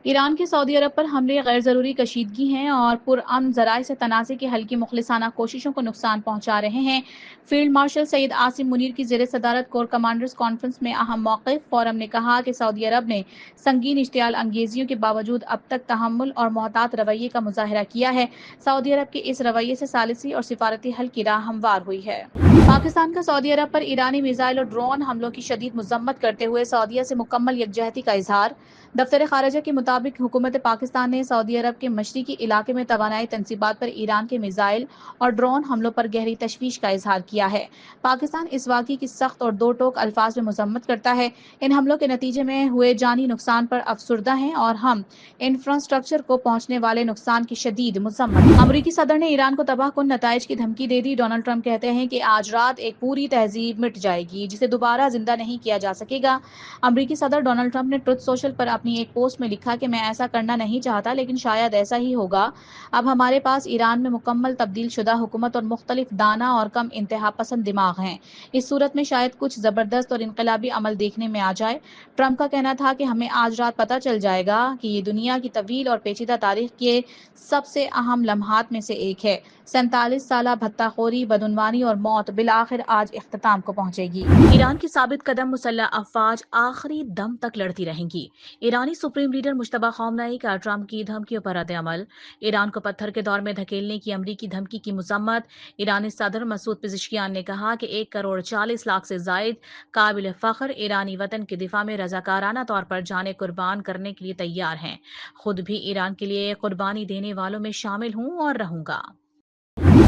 ایران کے سعودی عرب پر حملے غیر ضروری کشیدگی ہیں اور پرامن ذرائع سے تنازع کے حل کی مخلصانہ کوششوں کو نقصان پہنچا رہے ہیں۔ فیلڈ مارشل سید عاصم منیر کی زیر صدارت کور کمانڈرز کانفرنس میں اہم موقف فورم نے کہا کہ سعودی عرب نے سنگین اشتعال انگیزیوں کے باوجود اب تک تحمل اور محتاط رویے کا مظاہرہ کیا ہے۔ سعودی عرب کے اس رویے سے ثالثی اور سفارتی حل کی راہ ہموار ہوئی ہے۔ پاکستان کا سعودی عرب پر ایرانی میزائل اور ڈرون حملوں کی شدید مذمت کرتے ہوئے سعودیہ سے مکمل یکجہتی کا اظہار۔ دفتر خارجہ کے مطابق حکومت پاکستان نے سعودی عرب کے مشرقی علاقے میں توانائی تنصیبات پر ایران کے میزائل اور ڈرون حملوں پر گہری تشویش کا اظہار کیا ہے۔ پاکستان اس واقعے کی سخت اور دو ٹوک الفاظ میں مذمت کرتا ہے۔ ان حملوں کے نتیجے میں ہوئے جانی نقصان پر افسردہ ہیں اور ہم انفراسٹرکچر کو پہنچنے والے نقصان کی شدید مذمت۔ امریکی صدر نے ایران کو تباہ کن نتائج کی دھمکی دے دی۔ ڈونلڈ ٹرمپ کہتے ہیں کہ آج رات ایک پوری تہذیب مٹ جائے گی جسے دوبارہ زندہ نہیں کیا جا سکے گا۔ امریکی صدر ڈونلڈ ٹرمپ نے ٹروتھ سوشل پر اپنی ایک پوسٹ میں لکھا کہ میں ایسا کرنا نہیں چاہتا لیکن شاید ایسا ہی ہوگا۔ اب ہمارے پاس ایران میں مکمل تبدیل شدہ حکومت اور مختلف دانا اور کم انتہا پسند دماغ ہیں۔ اس صورت میں شاید کچھ زبردست اور انقلابی عمل دیکھنے میں آ جائے۔ ٹرمپ کا کہنا تھا کہ ہمیں آج رات پتہ چل جائے گا کہ یہ دنیا کی طویل اور پیچیدہ تاریخ کے سب سے اہم لمحات میں سے ایک ہے۔ 47 سالہ بھتہ خوری، بدعنوانی اور موت بالآخر آج اختتام کو پہنچے گی۔ ایران کی ثابت قدم مسلح افواج آخری دم تک لڑتی رہیں گی۔ ایرانی سپریم لیڈر مجتبیٰ خامنہ کا ٹرمپ کی دھمکیوں پر رد عمل۔ ایران کو پتھر کے دور میں دھکیلنے کی امریکی دھمکی کی مذمت۔ ایرانی صدر مسعود پزشکیان نے کہا کہ 1,40,00,000 سے زائد قابل فخر ایرانی وطن کے دفاع میں رضاکارانہ طور پر جانیں قربان کرنے کے لیے تیار ہیں۔ خود بھی ایران کے لیے قربانی دینے والوں میں شامل ہوں اور رہوں گا۔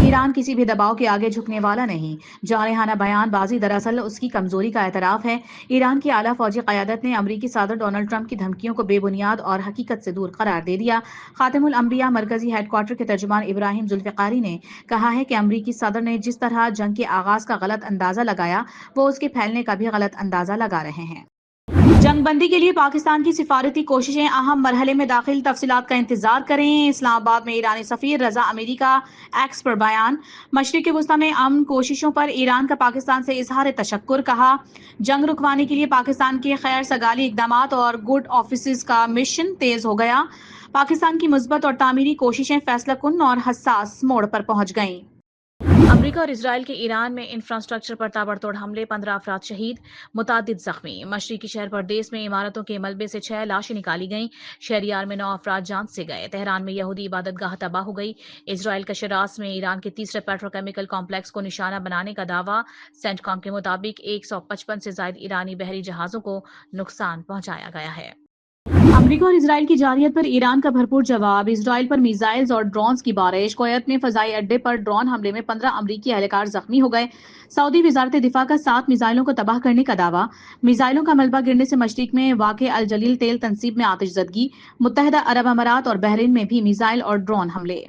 ایران کسی بھی دباؤ کے آگے جھکنے والا نہیں۔ جارحانہ بیان بازی دراصل اس کی کمزوری کا اعتراف ہے۔ ایران کی اعلیٰ فوجی قیادت نے امریکی صدر ڈونلڈ ٹرمپ کی دھمکیوں کو بے بنیاد اور حقیقت سے دور قرار دے دیا۔ خاتم الانبیاء مرکزی ہیڈ کوارٹر کے ترجمان ابراہیم ذوالفقاری نے کہا ہے کہ امریکی صدر نے جس طرح جنگ کے آغاز کا غلط اندازہ لگایا وہ اس کے پھیلنے کا بھی غلط اندازہ لگا رہے ہیں۔ جنگ بندی کے لیے پاکستان کی سفارتی کوششیں اہم مرحلے میں داخل، تفصیلات کا انتظار کریں۔ اسلام آباد میں ایرانی سفیر رضا امیری کا ایکس پر بیان۔ مشرق وسطیٰ میں امن کوششوں پر ایران کا پاکستان سے اظہار تشکر، کہا جنگ رکوانے کے لیے پاکستان کے خیر سگالی اقدامات اور گڈ آفیسز کا مشن تیز ہو گیا۔ پاکستان کی مثبت اور تعمیری کوششیں فیصلہ کن اور حساس موڑ پر پہنچ گئیں۔ امریکہ اور اسرائیل کے ایران میں انفراسٹرکچر پر تابڑتوڑ حملے، 15 افراد شہید، متعدد زخمی۔ مشرقی شہر پردیس میں عمارتوں کے ملبے سے 6 لاشیں نکالی گئیں۔ شہریار میں 9 افراد جان سے گئے۔ تہران میں یہودی عبادت گاہ تباہ ہو گئی۔ اسرائیل کا شراس میں ایران کے تیسرے پیٹروکیمیکل کمپلیکس کو نشانہ بنانے کا دعویٰ۔ سینٹ کام کے مطابق 155 سے زائد ایرانی بحری جہازوں کو نقصان پہنچایا گیا ہے۔ امریکہ اور اسرائیل کی جارحیت پر ایران کا بھرپور جواب۔ اسرائیل پر میزائلز اور ڈرونز کی بارش۔ کویت میں فضائی اڈے پر ڈرون حملے میں 15 امریکی اہلکار زخمی ہو گئے۔ سعودی وزارت دفاع کا 7 میزائلوں کو تباہ کرنے کا دعویٰ۔ میزائلوں کا ملبہ گرنے سے مشرق میں واقع الجلیل تیل تنصیب میں آتش زدگی۔ متحدہ عرب امارات اور بحرین میں بھی میزائل اور ڈرون حملے۔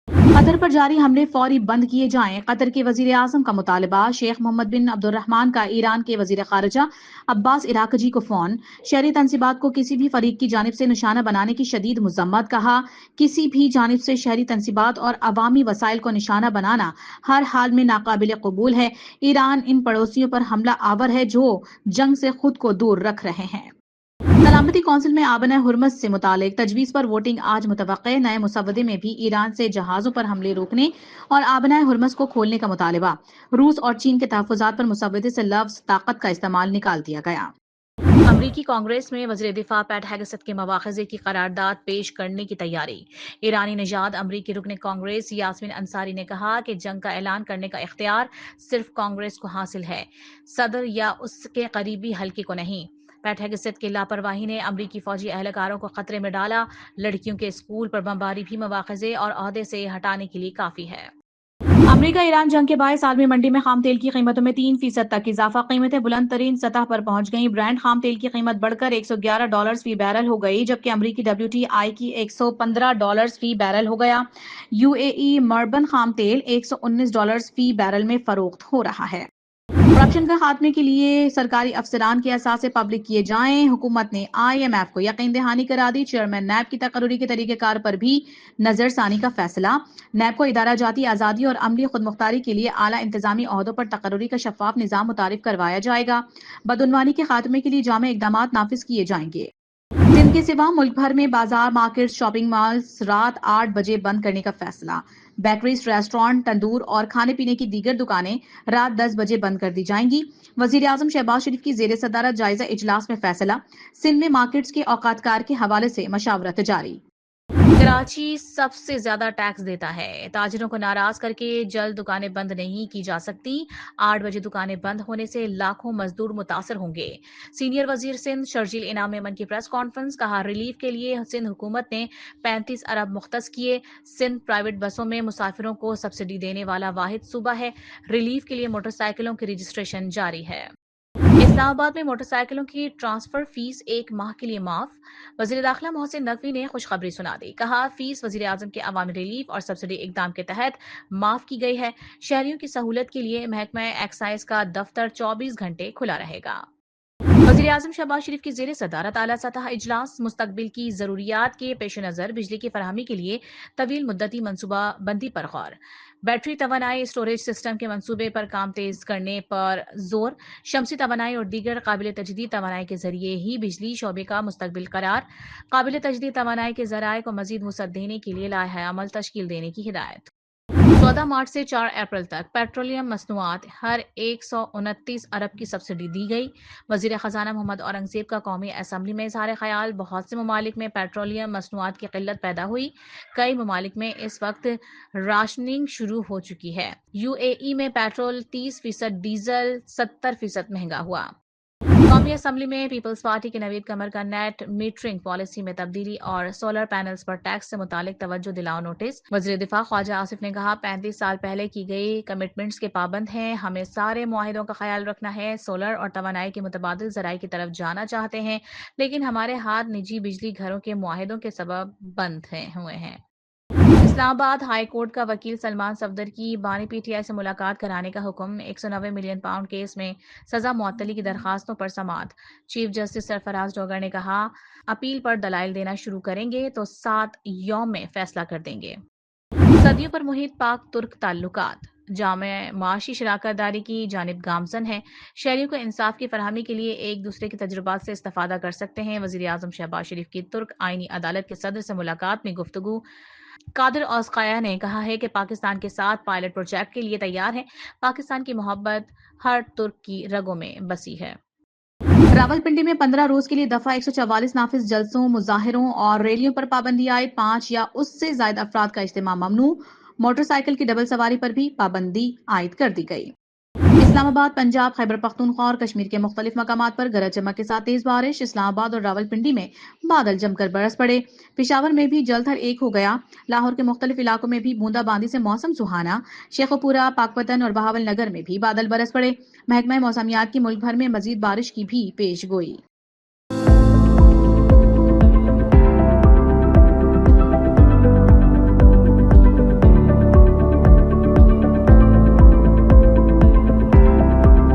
قطر پر جاری حملے فوری بند کیے جائیں، قطر کے وزیر اعظم کا مطالبہ۔ شیخ محمد بن عبد الرحمن کا ایران کے وزیر خارجہ عباس عراقچی کو فون۔ شہری تنصیبات کو کسی بھی فریق کی جانب سے نشانہ بنانے کی شدید مذمت، کہا کسی بھی جانب سے شہری تنصیبات اور عوامی وسائل کو نشانہ بنانا ہر حال میں ناقابل قبول ہے۔ ایران ان پڑوسیوں پر حملہ آور ہے جو جنگ سے خود کو دور رکھ رہے ہیں۔ سلامتی کونسل میں آبنۂ ہرمز سے متعلق تجویز پر ووٹنگ آج متوقع۔ نئے مسودے میں بھی ایران سے جہازوں پر حملے روکنے اور آبنۂ ہرمز کو کھولنے کا مطالبہ۔ روس اور چین کے تحفظات پر مسودے سے لفظ طاقت کا استعمال نکال دیا گیا۔ امریکی کانگریس میں وزیر دفاع پیٹ ہیگسٹ کے مواخذے کی قرارداد پیش کرنے کی تیاری۔ ایرانی نژاد امریکی رکن کانگریس یاسمین انصاری نے کہا کہ جنگ کا اعلان کرنے کا اختیار صرف کانگریس کو حاصل ہے، صدر یا اس کے قریبی حلقے کو نہیں۔ پیٹ ہیگسٹ کی لاپرواہی نے امریکی فوجی اہلکاروں کو خطرے میں ڈالا۔ لڑکیوں کے اسکول پر بمباری بھی مواخذے اور عہدے سے ہٹانے کے لیے کافی ہے۔ امریکہ ایران جنگ کے باعث عالمی منڈی میں خام تیل کی قیمتوں میں 3% تک اضافہ۔ قیمتیں بلند ترین سطح پر پہنچ گئیں۔ برنٹ خام تیل کی قیمت بڑھ کر $111 فی بیرل ہو گئی، جبکہ امریکی WTI کی $115 فی بیرل ہو گیا۔ UAE مربن خام تیل $119 فی بیرل میں فروخت ہو رہا ہے۔ کرپشن کے خاتمے کے لیے سرکاری افسران کے اثاثے پبلک کیے جائیں۔ حکومت نے IMF کو یقین دہانی کرا دی۔ چیئرمین نیب کی تقرری کے طریقہ کار پر بھی نظر ثانی کا فیصلہ۔ نیب کو ادارہ جاتی آزادی اور عملی خود مختاری کے لیے اعلیٰ انتظامی عہدوں پر تقرری کا شفاف نظام متعارف کروایا جائے گا۔ بدعنوانی کے خاتمے کے لیے جامع اقدامات نافذ کیے جائیں گے۔ ان کے سوا ملک بھر میں بازار، مارکیٹ، شاپنگ مالز رات 8 بجے بند کرنے کا فیصلہ۔ بیکریز، ریسٹورانٹ، تندور اور کھانے پینے کی دیگر دکانیں رات 10 بجے بند کر دی جائیں گی۔ وزیر اعظم شہباز شریف کی زیر صدارت جائزہ اجلاس میں فیصلہ۔ سندھ میں مارکیٹس کے اوقات کار کے حوالے سے مشاورت جاری۔ کراچی سب سے زیادہ ٹیکس دیتا ہے، تاجروں کو ناراض کر کے جلد دکانیں بند نہیں کی جا سکتی۔ 8 بجے دکانیں بند ہونے سے لاکھوں مزدور متاثر ہوں گے۔ سینئر وزیر سندھ شرجیل انعام میمن کی پریس کانفرنس، کہا ریلیف کے لیے سندھ حکومت نے 35 ارب مختص کیے۔ سندھ پرائیویٹ بسوں میں مسافروں کو سبسڈی دینے والا واحد صوبہ ہے۔ ریلیف کے لیے موٹر سائیکلوں کی رجسٹریشن جاری ہے۔ اسلام آباد میں موٹر سائیکلوں کی ٹرانسفر فیس 1 ماہ کے لیے معاف۔ وزیر داخلہ محسن نقوی نے خوشخبری سنا دی، کہا فیس وزیر اعظم کے عوامی ریلیف اور سبسڈی اقدام کے تحت معاف کی گئی ہے۔ شہریوں کی سہولت کے لیے محکمہ ایکسائز کا دفتر 24 گھنٹے کھلا رہے گا۔ وزیر اعظم شہباز شریف کی زیر صدارت اعلیٰ سطح اجلاس، مستقبل کی ضروریات کے پیش نظر بجلی کی فراہمی کے لیے طویل مدتی منصوبہ بندی پر غور۔ بیٹری توانائی اسٹوریج سسٹم کے منصوبے پر کام تیز کرنے پر زور۔ شمسی توانائی اور دیگر قابل تجدید توانائی کے ذریعے ہی بجلی شعبے کا مستقبل قرار۔ قابل تجدید توانائی کے ذرائع کو مزید وسعت دینے کے لیے لائحہ عمل تشکیل دینے کی ہدایت۔ 14 مارچ سے 4 اپریل تک پیٹرولیم مصنوعات ہر 129 ارب کی سبسڈی دی گئی۔ وزیر خزانہ محمد اورنگزیب کا قومی اسمبلی میں اظہار خیال، بہت سے ممالک میں پیٹرولیم مصنوعات کی قلت پیدا ہوئی، کئی ممالک میں اس وقت راشننگ شروع ہو چکی ہے۔ UAE میں پیٹرول 30%، ڈیزل 70% مہنگا ہوا۔ قومی اسمبلی میں پیپلز پارٹی کے نوید قمر کا نیٹ میٹرنگ پالیسی میں تبدیلی اور سولر پینلز پر ٹیکس سے متعلق توجہ دلاؤ نوٹس۔ وزیر دفاع خواجہ آصف نے کہا 35 سال پہلے کی گئی کمٹمنٹس کے پابند ہیں، ہمیں سارے معاہدوں کا خیال رکھنا ہے، سولر اور توانائی کے متبادل ذرائع کی طرف جانا چاہتے ہیں، لیکن ہمارے ہاتھ نجی بجلی گھروں کے معاہدوں کے سبب بند ہوئے ہیں۔ اسلام آباد ہائی کورٹ کا وکیل سلمان صفدر کی بانی PTI سے ملاقات کرانے کا حکم۔ 190 ملین پاؤنڈ کیس میں سزا معطلی کی درخواستوں پر سماعت۔ چیف جسٹس سرفراز ڈوگر نے کہا اپیل پر دلائل دینا شروع کریں گے تو 7 یوم میں فیصلہ کر دیں گے۔ صدیوں پر محیط پاک ترک تعلقات جامع معاشی شراکت داری کی جانب گامزن ہے۔ شہریوں کو انصاف کی فراہمی کے لیے ایک دوسرے کے تجربات سے استفادہ کر سکتے ہیں۔ وزیر اعظم شہباز شریف کی ترک آئینی عدالت کے صدر سے ملاقات میں گفتگو۔ قادر اوزقایا نے کہا ہے کہ پاکستان کے ساتھ پائلٹ پروجیکٹ کے لیے تیار ہے۔ پاکستان کی محبت ہر ترک کی رگوں میں بسی ہے۔ راولپنڈی میں 15 روز کے لیے دفعہ 144 نافذ، جلسوں، مظاہروں اور ریلیوں پر پابندی عائد، 5 یا اس سے زائد افراد کا اجتماع ممنوع۔ موٹر سائیکل کی ڈبل سواری پر بھی پابندی عائد کر دی گئی۔ اسلام آباد، پنجاب، خیبر پختونخوا اور کشمیر کے مختلف مقامات پر گرج چمک کے ساتھ تیز بارش۔ اسلام آباد اور راولپنڈی میں بادل جم کر برس پڑے۔ پشاور میں بھی جل تھل ایک ہو گیا۔ لاہور کے مختلف علاقوں میں بھی بوندا باندی سے موسم سہانا۔ شیخوپورہ، پاکپتن اور بہاول نگر میں بھی بادل برس پڑے۔ محکمہ موسمیات کی ملک بھر میں مزید بارش کی بھی پیش گوئی۔